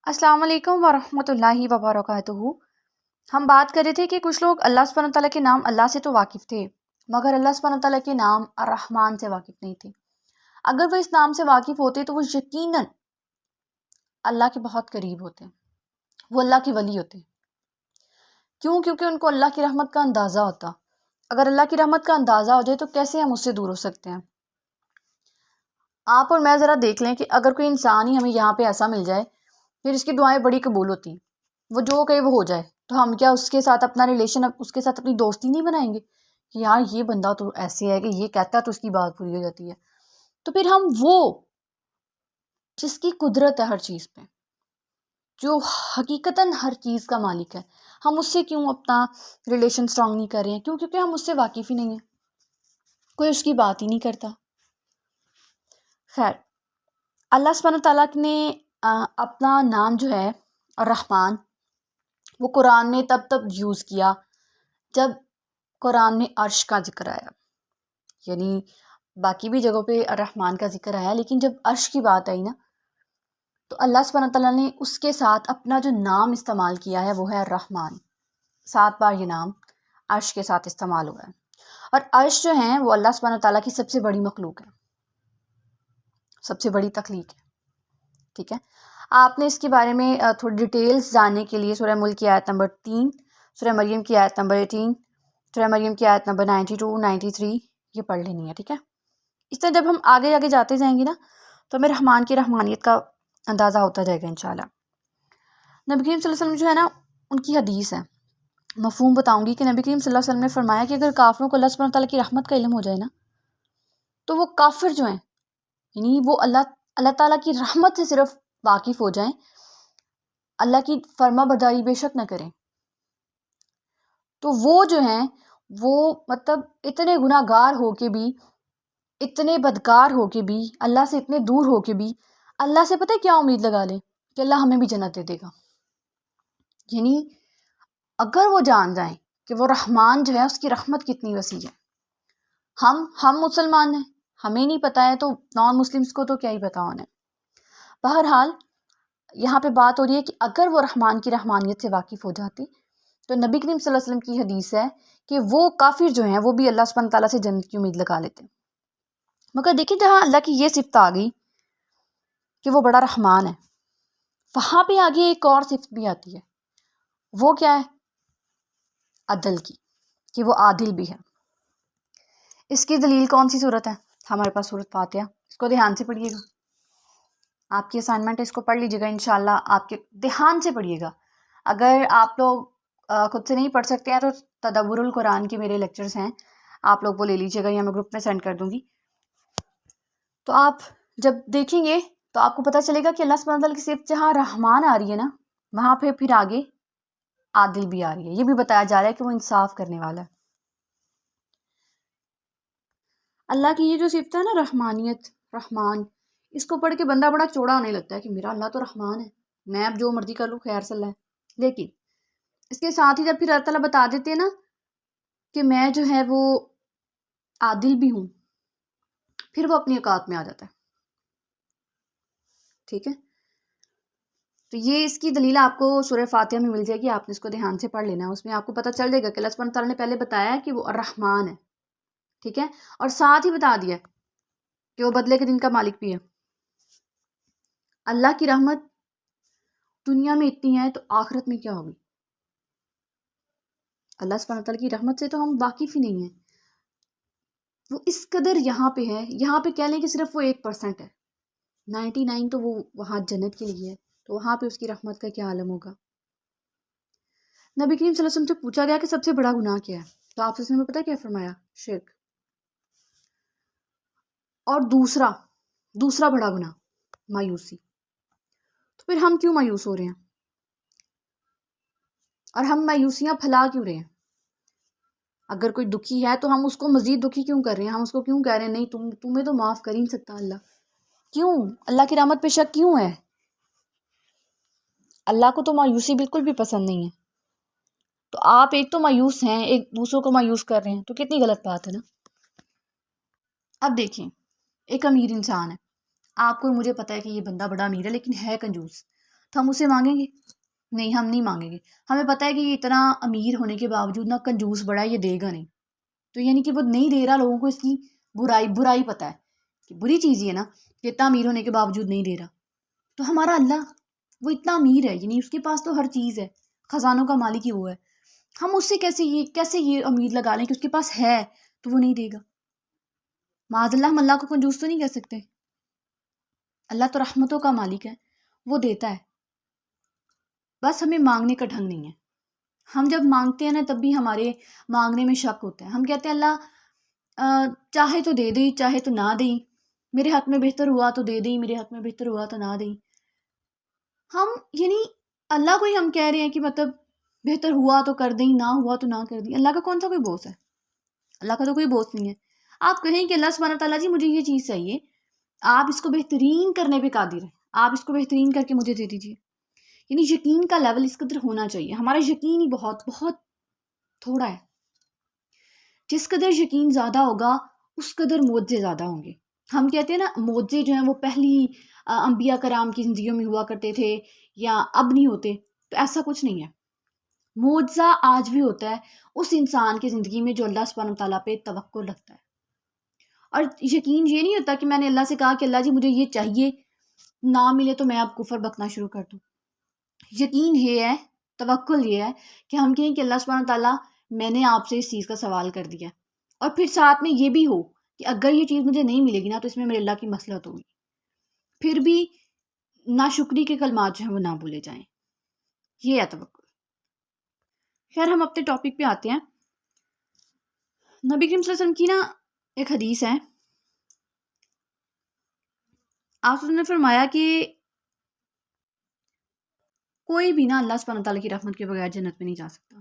السلام علیکم ورحمۃ اللہ وبرکاتہ۔ ہم بات کر رہے تھے کہ کچھ لوگ اللہ سبحانہ تعالیٰ کے نام اللہ سے تو واقف تھے، مگر اللہ سبحانہ تعالیٰ کے نام الرحمن سے واقف نہیں تھے۔ اگر وہ اس نام سے واقف ہوتے تو وہ یقیناً اللہ کے بہت قریب ہوتے، وہ اللہ کے ولی ہوتے۔ کیوں؟ کیونکہ ان کو اللہ کی رحمت کا اندازہ ہوتا۔ اگر اللہ کی رحمت کا اندازہ ہو جائے تو کیسے ہم اس سے دور ہو سکتے ہیں؟ آپ اور میں ذرا دیکھ لیں کہ اگر کوئی انسان ہی ہمیں یہاں پہ ایسا مل جائے، پھر اس کی دعائیں بڑی قبول ہوتی ہیں، وہ جو کہے وہ ہو جائے، تو ہم کیا اس کے ساتھ اپنا ریلیشن، اس کے ساتھ اپنی دوستی نہیں بنائیں گے کہ یار یہ بندہ تو ایسے ہے کہ یہ کہتا ہے تو اس کی بات پوری ہو جاتی ہے؟ تو پھر ہم وہ جس کی قدرت ہے ہر چیز پہ، جو حقیقتاً ہر چیز کا مالک ہے، ہم اس سے کیوں اپنا ریلیشن اسٹرانگ نہیں کر رہے ہیں؟ کیونکہ ہم اس سے واقف ہی نہیں ہیں، کوئی اس کی بات ہی نہیں کرتا۔ خیر، اللہ سبحانہ تعالیٰ نے اپنا نام جو ہے الرحمن، وہ قرآن میں تب یوز کیا جب قرآن میں عرش کا ذکر آیا۔ یعنی باقی بھی جگہوں پہ الرحمن کا ذکر آیا، لیکن جب عرش کی بات آئی نا تو اللہ سبحانہ تعالیٰ نے اس کے ساتھ اپنا جو نام استعمال کیا ہے وہ ہے الرحمن۔ 7 بار یہ نام عرش کے ساتھ استعمال ہوا ہے، اور عرش جو ہیں وہ اللہ سبحانہ تعالیٰ کی سب سے بڑی مخلوق ہے، سب سے بڑی تخلیق ہے۔ ٹھیک ہے، آپ نے اس کے بارے میں تھوڑی ڈیٹیلز جاننے کے لیے سورہ ملک کی آیت نمبر 3، سورہ مریم کی آیت نمبر 18، سورہ مریم کی آیت نمبر 92 93 یہ پڑھ لینی ہے۔ ٹھیک ہے، اس طرح جب ہم آگے آگے جاتے جائیں گے نا تو ہمیں رحمان کی رحمانیت کا اندازہ ہوتا جائے گا انشاءاللہ۔ نبی کریم صلی اللہ علیہ وسلم جو ہے نا، ان کی حدیث ہے، مفہوم بتاؤں گی کہ نبی کریم صلی اللہ علیہ وسلم نے فرمایا کہ اگر کافروں کو اللہ سبحانہ تعالیٰ کی رحمت کا علم ہو جائے نا تو وہ کافر جو ہیں، یعنی وہ اللہ تعالیٰ کی رحمت سے صرف واقف ہو جائیں، اللہ کی فرما برداری بے شک نہ کریں، تو وہ جو ہیں وہ مطلب اتنے گناہ گار ہو کے بھی، اتنے بدکار ہو کے بھی، اللہ سے اتنے دور ہو کے بھی اللہ سے پتہ ہے کیا امید لگا لیں کہ اللہ ہمیں بھی جنت دے دے گا۔ یعنی اگر وہ جان جائیں کہ وہ رحمان جو ہے اس کی رحمت کتنی وسیع ہے۔ ہم مسلمان ہیں، ہمیں نہیں پتہ ہے تو نان مسلمس کو تو کیا ہی پتہ ہونا ہے۔ بہرحال یہاں پہ بات ہو رہی ہے کہ اگر وہ رحمان کی رحمانیت سے واقف ہو جاتے تو نبی کریم صلی اللہ علیہ وسلم کی حدیث ہے کہ وہ کافر جو ہیں وہ بھی اللہ سبحانہ تعالیٰ سے جنت کی امید لگا لیتے۔ مگر دیکھیں جہاں اللہ کی یہ صفت آ گئی کہ وہ بڑا رحمان ہے، وہاں پہ آگے ایک اور صفت بھی آتی ہے، وہ کیا ہے؟ عدل کی، کہ وہ عادل بھی ہے۔ اس کی دلیل کون سی صورت ہے؟ ہمارے پاس صورت فاتحہ، اس کو دھیان سے پڑھیے گا، آپ کی اسائنمنٹ ہے، اس کو پڑھ لیجیے گا انشاءاللہ، آپ کے دھیان سے پڑھیے گا۔ اگر آپ لوگ خود سے نہیں پڑھ سکتے ہیں تو تدبر القرآن کے میرے لیکچرز ہیں، آپ لوگ وہ لے لیجیے گا یا میں گروپ میں سینڈ کر دوں گی، تو آپ جب دیکھیں گے تو آپ کو پتہ چلے گا کہ اللہ سبحانہ تعالیٰ کی صرف جہاں رحمان آ رہی ہے نا وہاں پھر آگے عادل بھی آ رہی ہے، یہ بھی بتایا جا رہا ہے کہ وہ انصاف کرنے والا ہے۔ اللہ کی یہ جو صفت ہے نا رحمانیت، رحمان، اس کو پڑھ کے بندہ بڑا چوڑا ہونے لگتا ہے کہ میرا اللہ تو رحمان ہے، میں اب جو مرضی کر لوں خیر صلی اللہ ہے۔ لیکن اس کے ساتھ ہی جب پھر اللہ تعالیٰ بتا دیتے ہیں نا کہ میں جو ہے وہ عادل بھی ہوں، پھر وہ اپنی اوقات میں آ جاتا ہے۔ ٹھیک ہے، تو یہ اس کی دلیل آپ کو سورہ فاتحہ میں مل جائے گی، آپ نے اس کو دھیان سے پڑھ لینا ہے، اس میں آپ کو پتہ چل جائے گا کہ اللہ سبحانہ تعالیٰ نے پہلے بتایا ہے کہ وہ الرحمن ہے، ٹھیک ہے، اور ساتھ ہی بتا دیا کہ وہ بدلے کے دن کا مالک بھی ہے۔ اللہ کی رحمت دنیا میں اتنی ہے تو آخرت میں کیا ہوگی؟ اللہ سبحانہ تعالیٰ کی رحمت سے تو ہم واقف ہی نہیں ہیں، وہ اس قدر یہاں پہ ہے، یہاں پہ کہہ لیں کہ صرف وہ 1% ہے، 99 تو وہ وہاں جنت کے لیے ہے، تو وہاں پہ اس کی رحمت کا کیا عالم ہوگا۔ نبی کریم صلی اللہ علیہ وسلم سے پوچھا گیا کہ سب سے بڑا گناہ کیا ہے، تو آپ سے پتہ کیا فرمایا؟ شرک۔ اور دوسرا بڑا گناہ مایوسی۔ تو پھر ہم کیوں مایوس ہو رہے ہیں، اور ہم مایوسیاں پھیلا کیوں رہے ہیں؟ اگر کوئی دکھی ہے تو ہم اس کو مزید دکھی کیوں کر رہے ہیں؟ ہم اس کو کیوں کہہ رہے ہیں نہیں تمہیں تو معاف کر ہی نہیں سکتا اللہ؟ کیوں اللہ کی رحمت پہ شک کیوں ہے؟ اللہ کو تو مایوسی بالکل بھی پسند نہیں ہے، تو آپ ایک تو مایوس ہیں، ایک دوسروں کو مایوس کر رہے ہیں، تو کتنی غلط بات ہے نا۔ اب دیکھیں، ایک امیر انسان ہے، آپ کو مجھے پتا ہے کہ یہ بندہ بڑا امیر ہے لیکن ہے کنجوس، تو ہم اسے مانگیں گے؟ نہیں، ہم نہیں مانگیں گے. ہمیں پتہ ہے کہ یہ اتنا امیر ہونے کے باوجود نا کنجوس بڑا ہے، یہ دے گا نہیں. تو یعنی کہ وہ نہیں دے رہا، لوگوں کو اس کی برائی پتہ ہے کہ بری چیز یہ ہے نا کہ اتنا امیر ہونے کے باوجود نہیں دے رہا. تو ہمارا اللہ وہ اتنا امیر ہے، یعنی اس کے پاس تو ہر چیز ہے، خزانوں کا مالک ہی وہ ہے. ہم اس سے کیسے یہ امید لگا لیں کہ اس کے پاس ہے تو وہ نہیں دے گا؟ معاذ اللہ، ہم اللہ کو کنجوس تو نہیں کہہ سکتے. اللہ تو رحمتوں کا مالک ہے، وہ دیتا ہے. بس ہمیں مانگنے کا ڈھنگ نہیں ہے. ہم جب مانگتے ہیں نا تب بھی ہمارے مانگنے میں شک ہوتا ہے. ہم کہتے ہیں اللہ چاہے تو دے دیں، چاہے تو نہ دیں، میرے حق میں بہتر ہوا تو دے دیں، میرے حق میں بہتر ہوا تو نہ دیں. ہم یعنی اللہ کو ہی ہم کہہ رہے ہیں کہ مطلب بہتر ہوا تو کر دیں، نہ ہوا تو نہ کر دیں. اللہ کا کون سا کوئی بوس ہے؟ اللہ کا تو کوئی بوس نہیں ہے. آپ کہیں کہ اللہ سبحانہ تعالیٰ جی مجھے یہ چیز چاہیے، آپ اس کو بہترین کرنے پہ قادر ہیں، آپ اس کو بہترین کر کے مجھے دے دیجیے. یعنی یقین کا لیول اس قدر ہونا چاہیے. ہمارا یقین ہی بہت بہت تھوڑا ہے. جس قدر یقین زیادہ ہوگا اس قدر معجزے زیادہ ہوں گے. ہم کہتے ہیں نا معجزے جو ہیں وہ پہلی انبیاء کرام کی زندگیوں میں ہوا کرتے تھے یا اب نہیں ہوتے، تو ایسا کچھ نہیں ہے. معجزہ آج بھی ہوتا ہے اس انسان کی زندگی میں جو اللہ سبحانہ تعالیٰ پہ توکل رکھتا ہے. اور یقین یہ نہیں ہوتا کہ میں نے اللہ سے کہا کہ اللہ جی مجھے یہ چاہیے، نہ ملے تو میں اب کفر بکنا شروع کر دوں. یقین یہ ہے، توکل یہ ہے کہ ہم کہیں کہ اللہ سبحانہ تعالیٰ میں نے آپ سے اس چیز کا سوال کر دیا، اور پھر ساتھ میں یہ بھی ہو کہ اگر یہ چیز مجھے نہیں ملے گی نا تو اس میں میرے اللہ کی مصلحت ہوگی. پھر بھی ناشکری کے کلمات جو ہیں وہ نہ بھولے جائیں. یہ ہے توکل. خیر ہم اپنے ٹاپک پہ آتے ہیں. نبی کریم صلی اللہ علیہ وسلم کی نا ایک حدیث ہے. آپ نے فرمایا کہ کوئی بھی نا اللہ سبحانہ تعالیٰ کی رحمت کے بغیر جنت میں نہیں جا سکتا.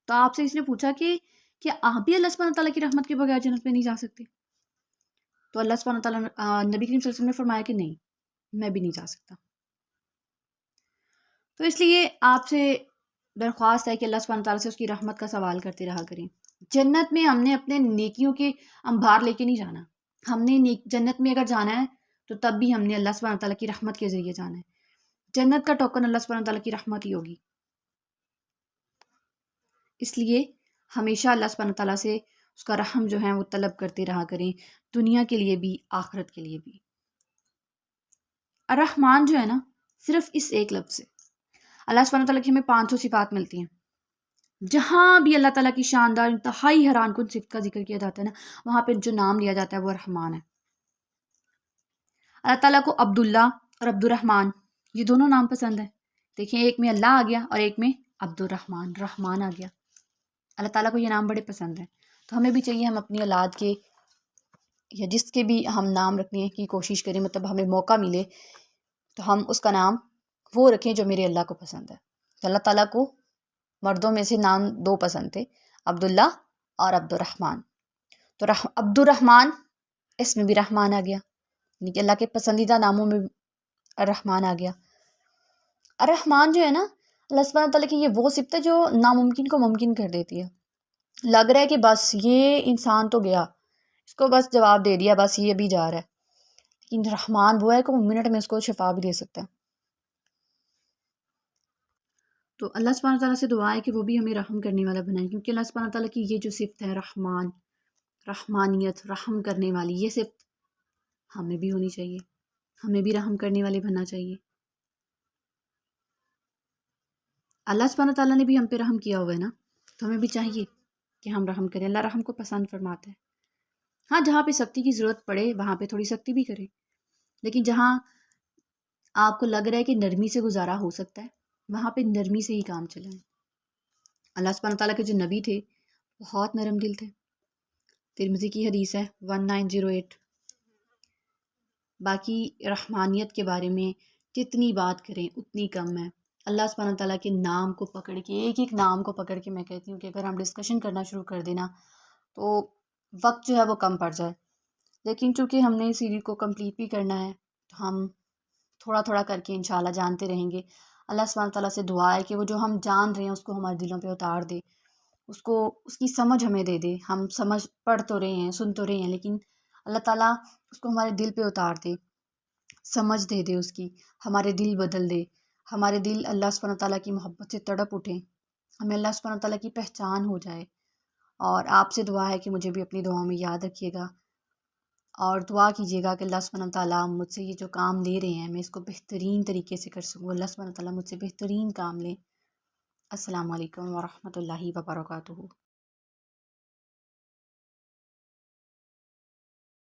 تو آپ سے اس نے پوچھا کہ کیا آپ بھی اللہ سبحانہ تعالیٰ کی رحمت کے بغیر جنت میں نہیں جا سکتے؟ تو اللہ سبحانہ تعالیٰ نبی کریم صلی اللہ علیہ وسلم نے فرمایا کہ نہیں، میں بھی نہیں جا سکتا. تو اس لیے آپ سے درخواست ہے کہ اللہ سبحانہ تعالیٰ سے اس کی رحمت کا سوال کرتے رہا کریں. جنت میں ہم نے اپنے نیکیوں کے انبار لے کے نہیں جانا. ہم نے جنت میں اگر جانا ہے تو تب بھی ہم نے اللہ سبحانہ تعالیٰ کی رحمت کے ذریعے جانا ہے. جنت کا ٹوکن اللہ سبحانہ تعالیٰ کی رحمت ہی ہوگی. اس لیے ہمیشہ اللہ سبحانہ تعالیٰ سے اس کا رحم جو ہے وہ طلب کرتے رہا کریں، دنیا کے لیے بھی آخرت کے لیے بھی. الرحمن جو ہے نا، صرف اس ایک لفظ سے اللہ سبحانہ تعالیٰ کی ہمیں 500 صفات ملتی ہیں. جہاں بھی اللہ تعالیٰ کی شاندار انتہائی حیران کن صفت کا ذکر کیا جاتا ہے نا، وہاں پہ جو نام لیا جاتا ہے وہ رحمان ہے. اللہ تعالیٰ کو عبداللہ اور عبد الرحمن یہ دونوں نام پسند ہیں. دیکھیں ایک میں اللہ آ گیا اور ایک میں عبد الرحمن، رحمان آ گیا. اللہ تعالیٰ کو یہ نام بڑے پسند ہیں. تو ہمیں بھی چاہیے ہم اپنی اولاد کے یا جس کے بھی ہم نام رکھنے کی کوشش کریں، مطلب ہمیں موقع ملے تو ہم اس کا نام وہ رکھیں جو میرے اللہ کو پسند ہے. تو اللہ تعالیٰ کو مردوں میں سے نام 2 پسند تھے، عبداللہ اور عبد الرحمن. تو عبد الرحمن اس میں بھی رحمان آ گیا، یعنی کہ اللہ کے پسندیدہ ناموں میں الرحمن آ گیا. الرحمن جو ہے نا، اللہ سبحانہ تعالیٰ کی یہ وہ صفت ہے جو ناممکن کو ممکن کر دیتی ہے. لگ رہا ہے کہ بس یہ انسان تو گیا، اس کو بس جواب دے دیا، بس یہ ابھی جا رہا ہے، لیکن رحمان وہ ہے کہ وہ منٹ میں اس کو شفا بھی دے سکتا ہے. تو اللہ سبحانہ تعالیٰ سے دعا ہے کہ وہ بھی ہمیں رحم کرنے والا بنائے، کیونکہ اللہ سبحانہ تعالیٰ کی یہ جو صفت ہے رحمان، رحمانیت، رحم کرنے والی، یہ صفت ہمیں بھی ہونی چاہیے. ہمیں بھی رحم کرنے والے بننا چاہیے. اللہ سبحانہ تعالیٰ نے بھی ہم پہ رحم کیا ہوا ہے نا، تو ہمیں بھی چاہیے کہ ہم رحم کریں. اللہ رحم کو پسند فرماتا ہے. ہاں جہاں پہ سختی کی ضرورت پڑے وہاں پہ تھوڑی سختی بھی کریں، لیکن جہاں آپ کو لگ رہا ہے کہ نرمی سے گزارا ہو سکتا ہے وہاں پہ نرمی سے ہی کام چلائیں. اللہ سبحانہ تعالیٰ کے جو نبی تھے بہت نرم دل تھے. ترمذی کی حدیث ہے 1908. باقی رحمانیت کے بارے میں جتنی بات کریں اتنی کم ہے. اللہ سبحانہ تعالیٰ کے نام کو پکڑ کے، ایک ایک نام کو پکڑ کے میں کہتی ہوں کہ اگر ہم ڈسکشن کرنا شروع کر دینا تو وقت جو ہے وہ کم پڑ جائے. لیکن چونکہ ہم نے سیریز کو کمپلیٹ بھی کرنا ہے تو ہم تھوڑا تھوڑا کر کے انشاءاللہ جانتے رہیں گے. اللہ سبحانہ تعالیٰ سے دعا ہے کہ وہ جو ہم جان رہے ہیں اس کو ہمارے دلوں پہ اتار دے، اس کی سمجھ ہمیں دے دے. ہم سمجھ پڑھ تو رہے ہیں، سن تو رہے ہیں، لیکن اللہ تعالیٰ اس کو ہمارے دل پہ اتار دے، سمجھ دے اس کی، ہمارے دل بدل دے، ہمارے دل اللہ سبحانہ تعالیٰ کی محبت سے تڑپ اٹھیں، ہمیں اللہ سبحانہ تعالیٰ کی پہچان ہو جائے۔ اور آپ سے دعا ہے کہ مجھے بھی اپنی دعاؤں میں یاد رکھیے گا، اور دعا کیجیے گا کہ اللہ سبحانہ تعالیٰ مجھ سے یہ جو کام لے رہے ہیں میں اس کو بہترین طریقے سے کر سکوں، اللہ سبحانہ تعالیٰ مجھ سے بہترین کام لیں۔ السلام علیکم ورحمۃ اللہ وبرکاتہ۔